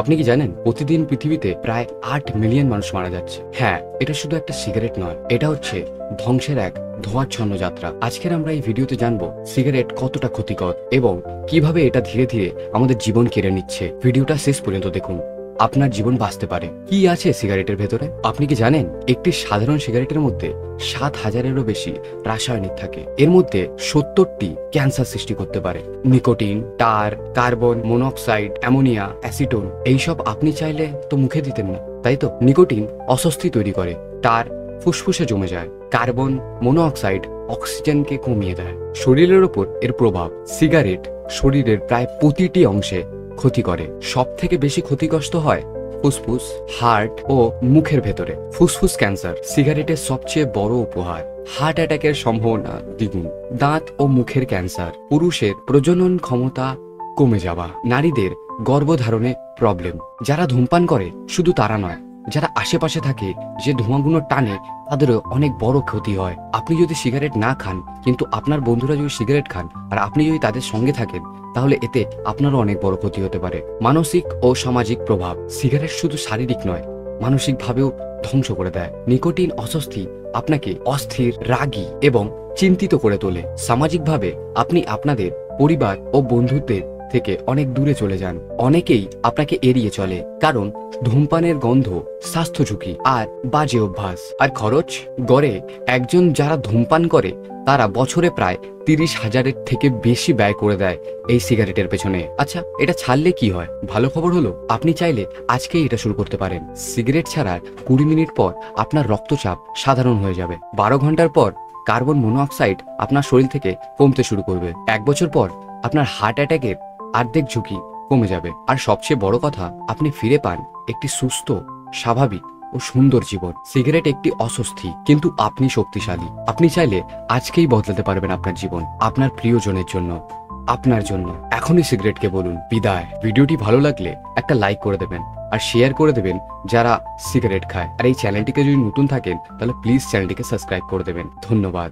আপনি কি জানেন প্রতিদিন পৃথিবীতে প্রায় 8 মিলিয়ন মানুষ মারা যাচ্ছে। হ্যাঁ, এটা শুধু একটা সিগারেট নয়, এটা হচ্ছে ধ্বংসের এক ধোঁয়াচ্ছন্ন যাত্রা। আজকের আমরা এই ভিডিওতে জানবো সিগারেট কতটা ক্ষতিকর এবং কিভাবে এটা ধীরে ধীরে আমাদের জীবন কেড়ে নিচ্ছে। ভিডিওটা শেষ পর্যন্ত দেখুন, আপনার জীবন বাঁচতে পারে। কি আছে সিগারেটের ভেতরে আপনি কি জানেন? একটি সাধারণ সিগারেটের মধ্যে 7,000-এরও বেশি রাসায়নিক থাকে। এর মধ্যে 70টি ক্যান্সার সৃষ্টি করতে পারে। নিকোটিন, টার, কার্বন মনোক্সাইড, অ্যামোনিয়া, অ্যাসিটোন, এইসব আপনি চাইলে তো মুখে দিতেন না, তাই তো? নিকোটিন অস্বস্তি তৈরি করে, টার ফুসফুসে জমে যায়, কার্বন মনোক্সাইড অক্সিজেনকে কমিয়ে দেয়। শরীরের ওপর এর প্রভাব। সিগারেট শরীরের প্রায় প্রতিটি অংশে ক্ষতি করে। সব থেকে বেশি ক্ষতিগ্রস্ত হয় ফুসফুস, হার্ট ও মুখের ভেতরে। ফুসফুস ক্যান্সার সিগারেটের সবচেয়ে বড় উপহার। হার্ট অ্যাটাকের সম্ভাবনা দ্বিগুণ। দাঁত ও মুখের ক্যান্সার, পুরুষের প্রজনন ক্ষমতা কমে যাওয়া, নারীদের গর্ভধারণে প্রবলেম। যারা ধূমপান করে শুধু তারা নয়, যারা আশেপাশে থাকে, যে ধোঁয়াগুলো টানে, তাদেরও অনেক বড় ক্ষতি হয়। আপনি যদি সিগারেট না খান কিন্তু আপনার বন্ধুরা যদি সিগারেট খান আর আপনি যদি তাদের সঙ্গে থাকেন, তাহলে এতে আপনারও অনেক বড় ক্ষতি হতে পারে। মানসিক ও সামাজিক প্রভাব। সিগারেট শুধু শারীরিক নয়, মানসিকভাবেও ধ্বংস করে দেয়। নিকোটিন অস্বস্তি আপনাকে অস্থির, রাগী এবং চিন্তিত করে তোলে। সামাজিকভাবে আপনি আপনাদের পরিবার ও বন্ধুদের থেকে অনেক দূরে চলে যান। অনেকেই আপনাকে এড়িয়ে চলে কারণ ধূমপানের গন্ধ, স্বাস্থ্য ঝুঁকি আর বাজে অভ্যাস। আর খরচ গড়ে একজন যারা ধূমপান করে তারা বছরে প্রায় 30,000-এর থেকে বেশি ব্যয় করে দেয় এই সিগারেটের পেছনে। আচ্ছা, এটা ছাড়লে কি হয়? ভালো খবর হলো, আপনি চাইলে আজকেই এটা শুরু করতে পারেন। সিগারেট ছাড়ার 20 মিনিট পর আপনার রক্তচাপ সাধারণ হয়ে যাবে। 12 ঘন্টার পর কার্বন মনোক্সাইড আপনার শরীর থেকে কমতে শুরু করবে। 1 বছর পর আপনার হার্ট অ্যাটাকের অর্ধেক ঝুঁকি কমে যাবে। আর সবচেয়ে বড় কথা, আপনি ফিরে পান একটি সুস্থ, স্বাভাবিক ও সুন্দর জীবন। সিগারেট একটি অস্বস্তি, কিন্তু আপনি শক্তিশালী। আপনি চাইলে আজকেই বদলাতে পারবেন আপনার জীবন, আপনার প্রিয়জনের জন্য, আপনার জন্য। এখনই সিগারেটকে বলুন বিদায়। ভিডিওটি ভালো লাগলে একটা লাইক করে দেবেন আর শেয়ার করে দেবেন যারা সিগারেট খায়। আর এই চ্যানেলটিকে যদি নতুন থাকেন তাহলে প্লিজ চ্যানেলটিকে সাবস্ক্রাইব করে দেবেন। ধন্যবাদ।